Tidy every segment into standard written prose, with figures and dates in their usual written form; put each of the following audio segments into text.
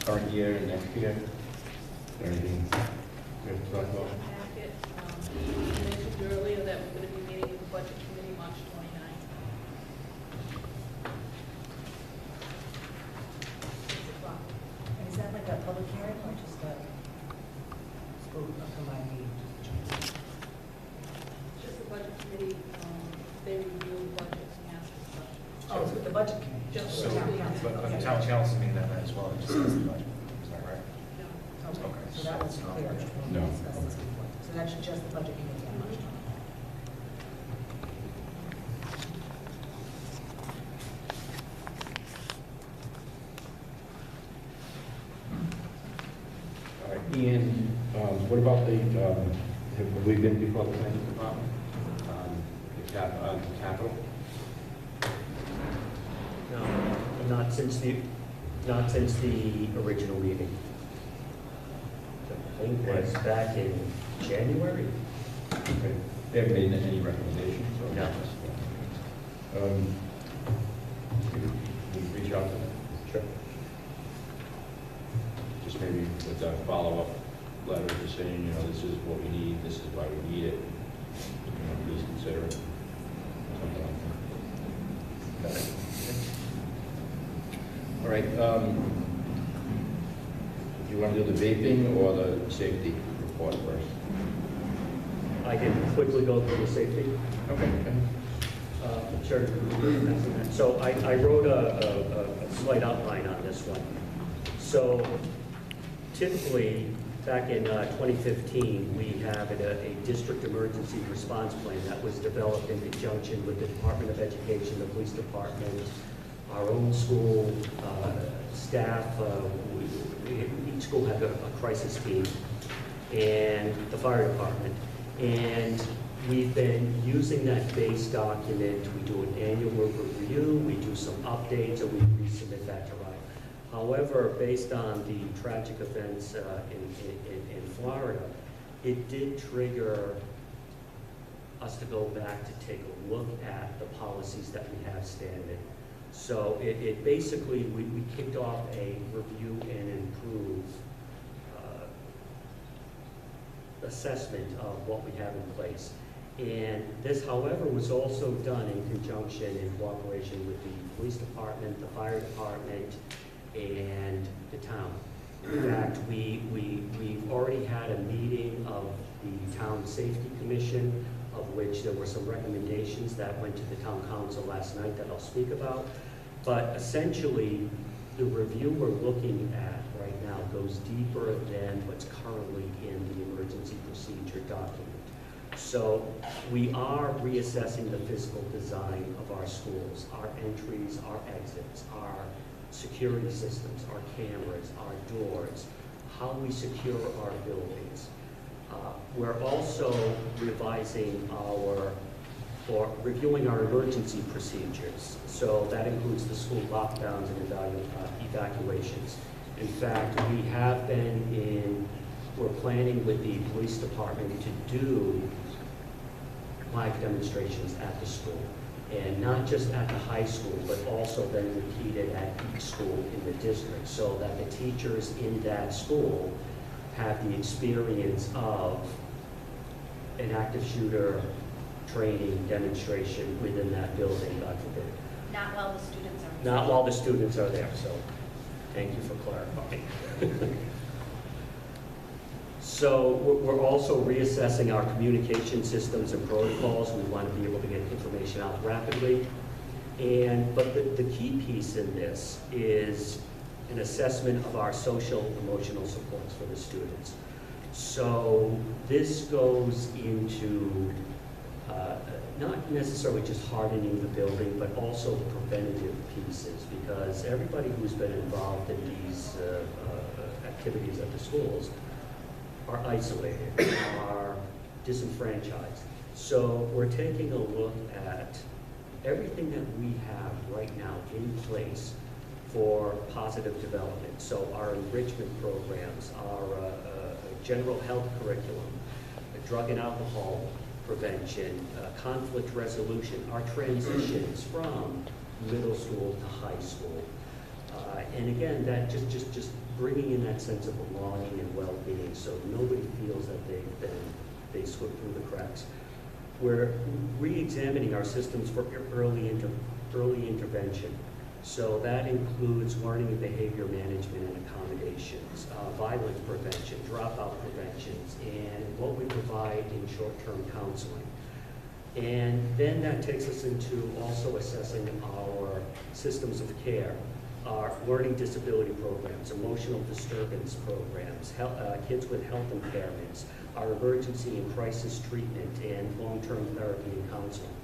current year and next year? Is there anything we have to talk about? Packet, you mentioned earlier that we're going to be meeting with the budget committee March 29th. 6 o'clock. And is that like a public hearing or just a school combined meeting? Just the budget committee, they review budgets and ask for questions. Oh, it's with the budget committee. Just So, the town committee. council. but the Okay. town council meeting that night as well, it just is the budget, is that right? No. Okay, so that was clear. No. We discussed this before. So that's just the budget committee on March 20th. All right, Ian, what about the, have we been before the planning department? The capital? No, not since the original meeting. I think it was back in January. Okay. They haven't made any recommendations? Or No. Can we reach out to them? Sure. Just maybe with a follow-up letter just saying, this is what we need, this is why we need it. Please consider it. Something like that. All right. Do you want to do the vaping or the safety report first? I can quickly go through the safety. Okay. Sure. So I wrote a slight outline on this one. So typically, back in 2015, we have a district emergency response plan that was developed in conjunction with the Department of Education, the police department, our own school staff. Each school had a crisis team, and the fire department. And we've been using that base document. We do an annual review, we do some updates, and we resubmit that to RIDE. However, based on the tragic events in Florida, it did trigger us to go back to take a look at the policies that we have standing. So it basically, we kicked off a review and improve assessment of what we have in place. And this, however, was also done in conjunction, in cooperation with the police department, the fire department, and the town. In fact, we've already had a meeting of the Town Safety Commission, of which there were some recommendations that went to the town council last night that I'll speak about. But essentially, the review we're looking at right now goes deeper than what's currently in the emergency procedure document. So we are reassessing the physical design of our schools, our entries, our exits, our security systems, our cameras, our doors, how we secure our buildings. We're also revising or reviewing our emergency procedures. So that includes the school lockdowns and evacuations. In fact, we're planning with the police department to do live demonstrations at the school. And not just at the high school, but also then repeated at each school in the district, so that the teachers in that school have the experience of an active shooter training demonstration within that building, God forbid. Not while the students are. Not while the students are there, so thank you for clarifying. So we're also reassessing our communication systems and protocols. We want to be able to get information out rapidly. But the key piece in this is an assessment of our social emotional supports for the students. So this goes into not necessarily just hardening the building, but also the preventative pieces, because everybody who's been involved in these activities at the schools are isolated, are disenfranchised. So we're taking a look at everything that we have right now in place for positive development. So our enrichment programs, our general health curriculum, drug and alcohol prevention, conflict resolution, our transitions from middle school to high school, And again, that just bringing in that sense of belonging and well-being, so nobody feels that they slip through the cracks. We're re-examining our systems for early intervention. So that includes learning and behavior management and accommodations, violence prevention, dropout preventions, and what we provide in short-term counseling. And then that takes us into also assessing our systems of care, our learning disability programs, emotional disturbance programs, kids with health impairments, our emergency and crisis treatment, and long-term therapy and counseling.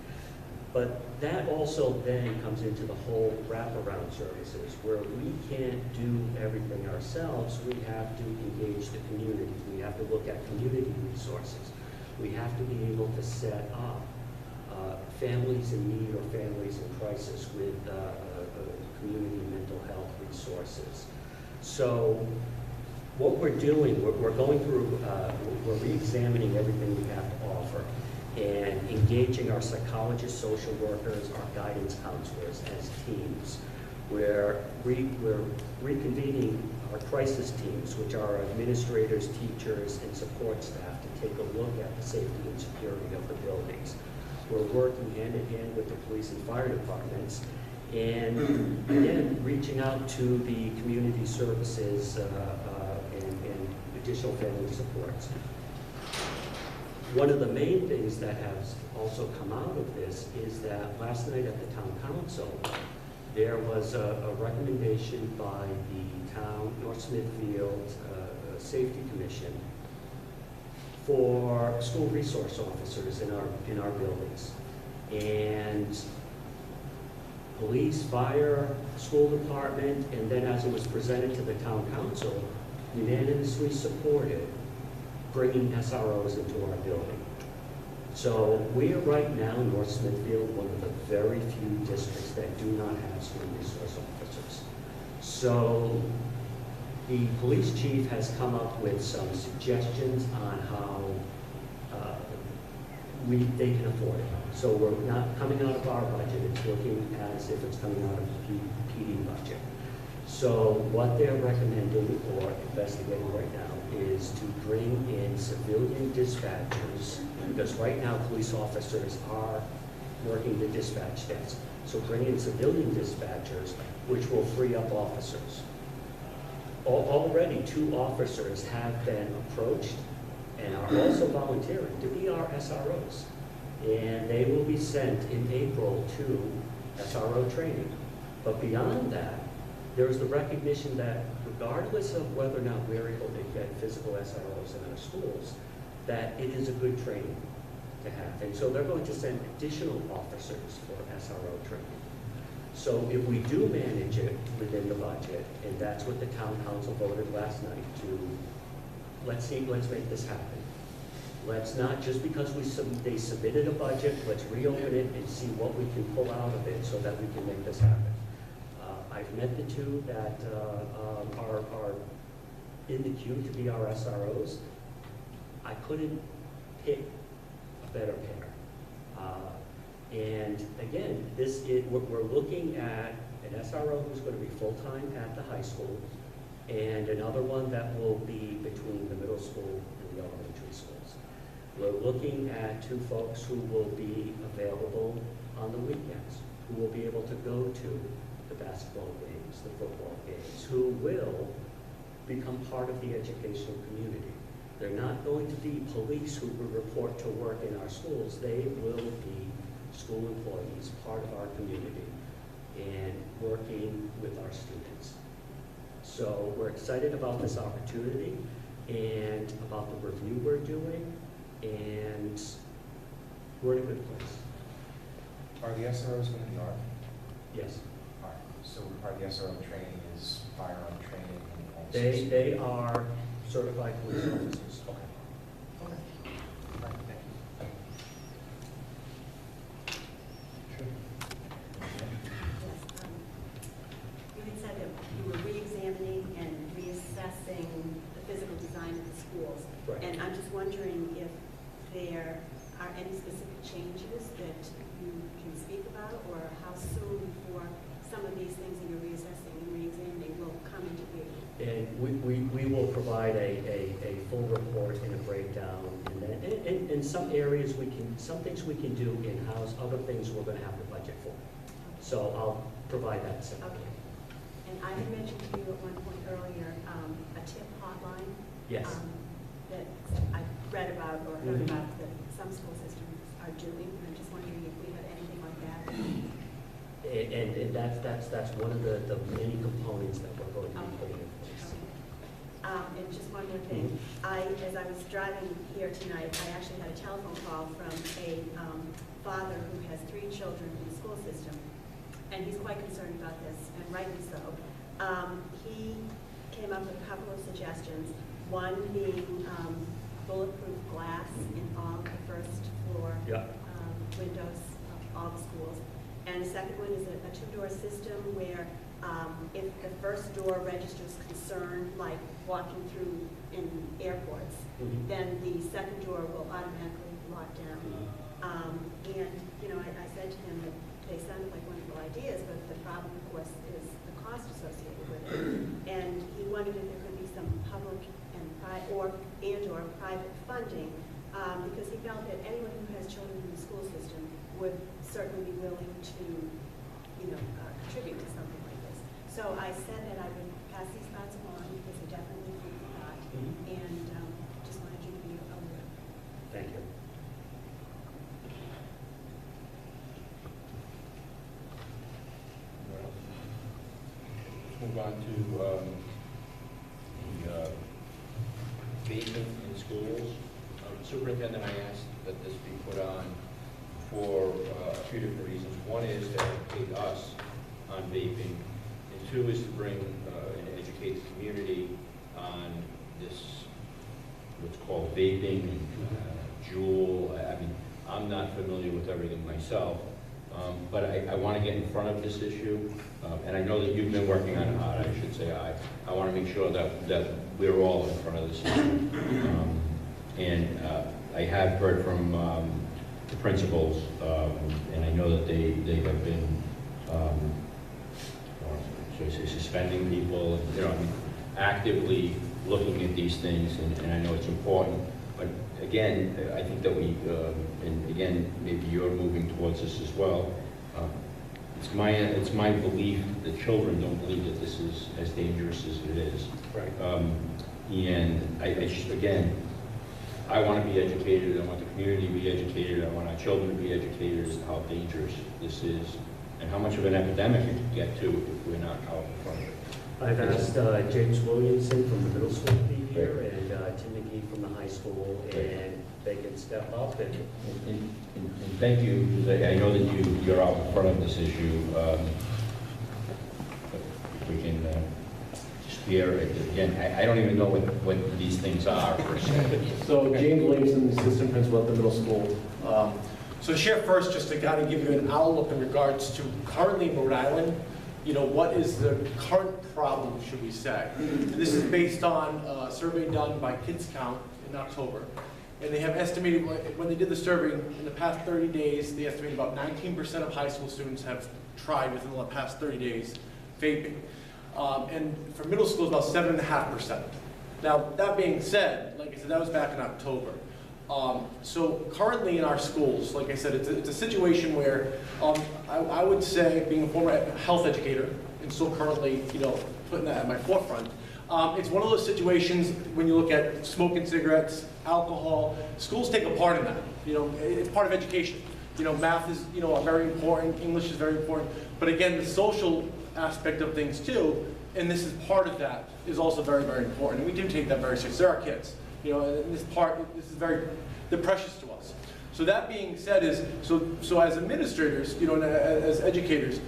But that also then comes into the whole wraparound services, where we can't do everything ourselves. We have to engage the community. We have to look at community resources. We have to be able to set up families in need or families in crisis with community mental health resources. So what we're doing, we're going through, we're re-examining everything we have to offer and engaging our psychologists, social workers, our guidance counselors as teams. We're reconvening our crisis teams, which are administrators, teachers, and support staff, to take a look at the safety and security of the buildings. We're working hand in hand with the police and fire departments, and again, reaching out to the community services and additional family supports. One of the main things that has also come out of this is that last night at the town council, there was a recommendation by the town, North Smithfield Safety Commission, for school resource officers in our buildings. And police, fire, school department, and then as it was presented to the town council, unanimously supported bringing SROs into our building. So we are right now in North Smithfield, one of the very few districts that do not have school resource officers. So the police chief has come up with some suggestions on how they can afford it. So we're not coming out of our budget, it's looking as if it's coming out of the PD budget. So what they're recommending or investigating right now is to bring in civilian dispatchers, because right now police officers are working the dispatch desk. So bring in civilian dispatchers, which will free up officers. Already 2 officers have been approached and are also volunteering to be our SROs. And they will be sent in April to SRO training. But beyond that, there's the recognition that regardless of whether or not we're able to get physical SROs in our schools, that it is a good training to have. And so they're going to send additional officers for SRO training. So if we do manage it within the budget, and that's what the town council voted last night to, let's make this happen. Let's not, just because they submitted a budget, let's reopen it and see what we can pull out of it so that we can make this happen. I've met the 2 that are in the queue to be our SROs. I couldn't pick a better pair. And again, we're looking at an SRO who's going to be full-time at the high school, and another one that will be between the middle school and the elementary schools. We're looking at 2 folks who will be available on the weekends, who will be able to go to the basketball games, the football games, who will become part of the educational community. They're not going to be police who will report to work in our schools. They will be school employees, part of our community, and working with our students. So we're excited about this opportunity and about the review we're doing, and we're in a good place. Are the SROs going to be armed? Yes. All right. So part of the SRO training is firearm training and also... They are certified police officers. Okay. Okay. All right, thank you. Sure. Yes, you had said that you were re-examining and reassessing the physical design of the schools. Right. And I'm just wondering if there are any specific changes that you can speak about, or how soon before some of these things that you're reassessing and re-examining we will provide a full report and a breakdown, and then, in some areas, some things we can do in-house, other things we're gonna have to budget for. So I'll provide that separately. Okay. And I had mentioned to you at one point earlier, a tip hotline. Yes. That I read about or heard Mhm. about that some school systems are doing. And I'm just wondering if we have anything like that. And that's one of the many components that we're going to be putting in place. And just one more thing. As I was driving here tonight, I actually had a telephone call from a father who has 3 children in the school system, and he's quite concerned about this, and rightly so. He came up with a couple of suggestions, one being bulletproof glass in all the first floor Yeah. windows of all the schools. And the second one is a 2-door system where if the first door registers concern, like walking through in airports, Mhm. then the second door will automatically lock down. And, you know, I said to him that they sounded like wonderful ideas, but the problem, of course, is the cost associated with it. And he wondered if there could be some public and or private funding, because he felt that anyone who has children in the school system would certainly be willing to, contribute to something like this. So I said that I would pass these thoughts along because they definitely food for thought, Mhm. and just wanted you to be aware. Thank you. Well, let's move on to the vaping in schools. Superintendent, I asked that this be put on for a few different reasons. One is to educate us on vaping, and 2 is to bring and educate the community on this, what's called vaping and Juul. I mean, I'm not familiar with everything myself, but I want to get in front of this issue, and I know that you've been working on it hard, I should say. I want to make sure that we're all in front of this issue. And I have heard from the principals, and I know that they have been, should I say, suspending people, actively looking at these things, and I know it's important. But again, I think that we, and again, maybe you're moving towards this as well. It's my belief that children don't believe that this is as dangerous as it is. Right. And again, I want to be educated, I want the community to be educated, I want our children to be educated as to how dangerous this is and how much of an epidemic it can get to if we're not out in front of it. I've asked James Williamson from the middle school to be here, and Tim McGee from the high school, and they can step up and And thank you, because I know that you're out in front of this issue. If we can hear it again, I don't even know what these things are per se. So James Williamson, assistant principal at the middle school. So share first, just to kind of give you an outlook in regards to currently in Rhode Island, what is the current problem, should we say? And this is based on a survey done by Kids Count in October. And they have estimated, when they did the survey, in the past 30 days, they estimated about 19% of high school students have tried within the past 30 days vaping. And for middle school, it's about 7.5%. Now, that being said, like I said, that was back in October. So currently in our schools, like I said, it's a situation where I would say, being a former health educator, and still currently, putting that at my forefront, it's one of those situations when you look at smoking cigarettes, alcohol, schools take a part in that. It's part of education. Math is, very important, English is very important, but again, the social aspect of things too, and this is part of that, is also very, very important. And we do take that very seriously. They're our kids. And this is they're precious to us. So that being said so as administrators, and as educators,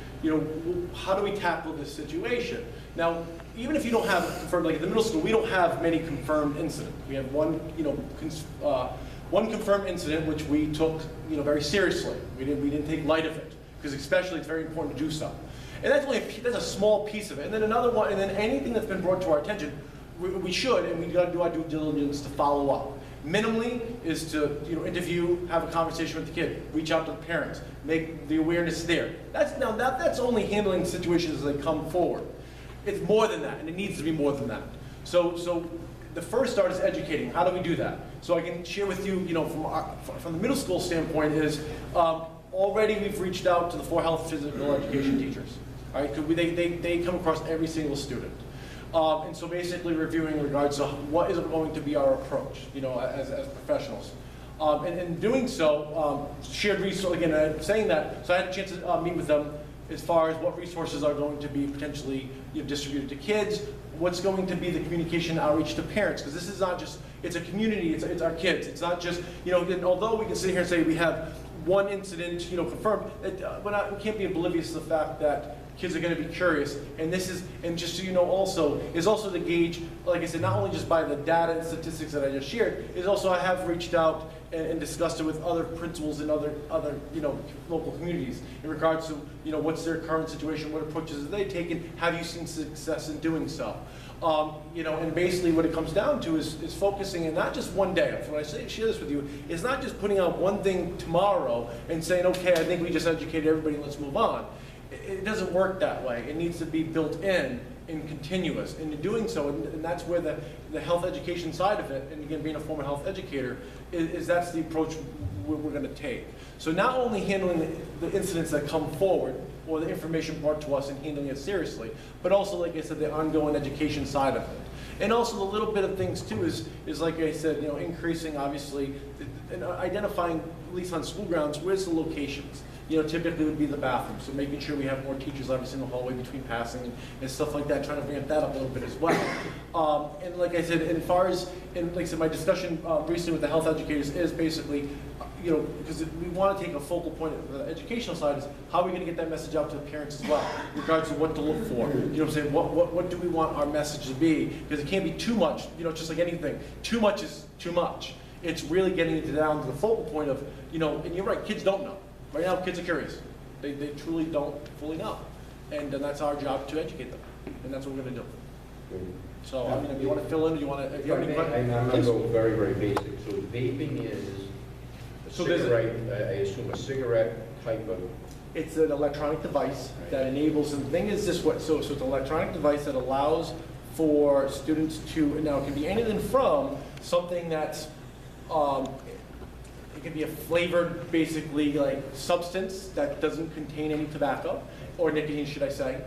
how do we tackle this situation? Now, even if you don't have confirmed, like at the middle school, we don't have many confirmed incidents. We have one confirmed incident, which we took, very seriously. We didn't take light of it, because especially it's very important to do so. And that's a small piece of it. And then another one, and then anything that's been brought to our attention, we should, and we got to do our due diligence to follow up. Minimally is to interview, have a conversation with the kid, reach out to the parents, make the awareness there. That's only handling situations as they come forward. It's more than that, and it needs to be more than that. So the first start is educating. How do we do that? So I can share with you, from the middle school standpoint is, already we've reached out to the 4 health physical education teachers. All right, 'cause they come across every single student. And so basically reviewing in regards to what is going to be our approach, as professionals. And in doing so, shared resource, again, saying that, so I had a chance to meet with them as far as what resources are going to be potentially distributed to kids, what's going to be the communication outreach to parents, because this is not just, it's a community, it's our kids. It's not just, and although we can sit here and say we have one incident, confirmed, we can't be oblivious to the fact that kids are going to be curious, and just so you know also, is also to gauge, like I said, not only just by the data and statistics that I just shared, is also I have reached out and discussed it with other principals in other local communities in regards to, what's their current situation, what approaches have they taken, have you seen success in doing so? And basically what it comes down to is focusing in not just one day. When I share this with you, it's not just putting out one thing tomorrow and saying, okay, I think we just educated everybody, let's move on. It doesn't work that way. It needs to be built in and continuous. And in doing so, and that's where the health education side of it, and again, being a former health educator, is that's the approach we're going to take. So not only handling the incidents that come forward, or the information brought to us and handling it seriously, but also, like I said, the ongoing education side of it. And also the little bit of things too is like I said, increasing obviously, and identifying, at least on school grounds, where's the locations. Typically would be the bathroom, so making sure we have more teachers obviously in the hallway between passing and stuff like that, trying to ramp that up a little bit as well. And like I said, as far as, and like I said, my discussion recently with the health educators is basically, because we want to take a focal point of the educational side is how are we going to get that message out to the parents as well, in regards to what to look for. You know what I'm saying? What do we want our message to be? Because it can't be too much, just like anything. Too much is too much. It's really getting it down to the focal point of, and you're right, kids don't know. Right now, kids are curious. They truly don't fully know. And that's our job to educate them. And that's what we're going to do. So, if you want to fill in, if you have any questions? I'm going to go very, very basic. So vaping is a cigarette, I assume a cigarette type of... It's an electronic device that enables, and the thing is this way, so it's an electronic device that allows for students to, now it can be anything from something that's, it can be a flavored, basically, like substance that doesn't contain any tobacco, or nicotine, should I say,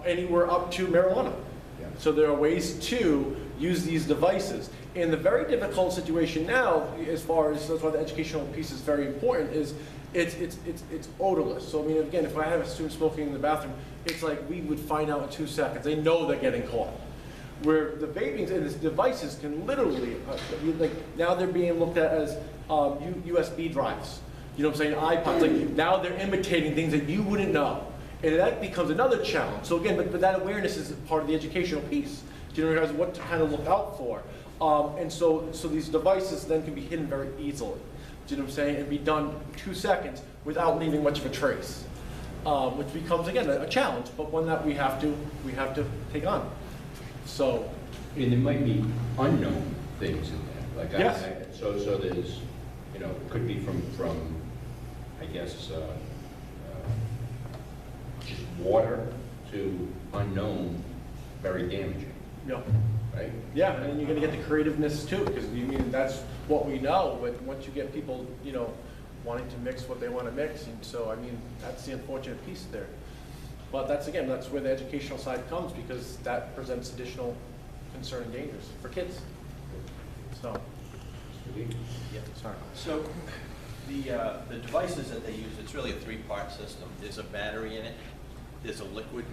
anywhere up to marijuana. Yeah. So there are ways to use these devices. And the very difficult situation now, as far as, that's why the educational piece is very important, is it's odorless. So I mean, again, if I have a student smoking in the bathroom, it's like we would find out in 2 seconds. They know they're getting caught. Where the vaping and the devices can literally, like now they're being looked at as USB drives. You know what I'm saying? iPods. Like now they're imitating things that you wouldn't know, and that becomes another challenge. So again, but that awareness is part of the educational piece. Do you know what to kind of look out for? And so these devices then can be hidden very easily. Do you know what I'm saying? And be done in 2 seconds without leaving much of a trace, which becomes again a challenge, but one that we have to take on. So, And there might be unknown things in there. Like yes. So there's, it could be from I guess, just water to unknown, very damaging. Yeah. Right? Yeah, and then you're going to get the creativeness too, because that's what we know. But once you get people, wanting to mix what they want to mix, and so that's the unfortunate piece there. But that's where the educational side comes, because that presents additional concern and dangers for kids. So, yeah, sorry. So the devices that they use, it's really a 3-part system. There's a battery in it, there's a liquid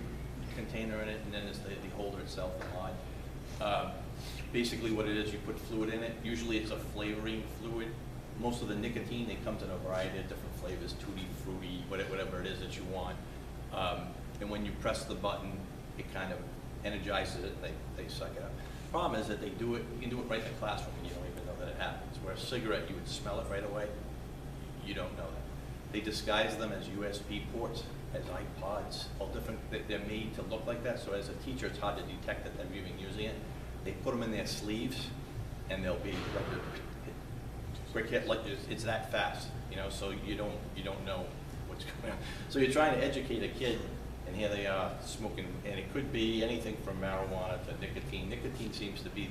container in it, and then there's the holder itself, the line. Basically what it is, you put fluid in it. Usually it's a flavoring fluid. Most of the nicotine, it comes in a variety of different flavors, tutti frutti, whatever it is that you want. And when you press the button, it kind of energizes it, they suck it up. Problem is that you can do it right in the classroom and you don't even know that it happens. Where a cigarette, you would smell it right away. You don't know that. They disguise them as USB ports, as iPods, all different. They're made to look like that, so as a teacher, it's hard to detect that they're even using it. They put them in their sleeves, and they'll be like it's that fast, so you don't know what's going on. So you're trying to educate a kid and here they are smoking, and it could be anything from marijuana to nicotine. Nicotine seems to be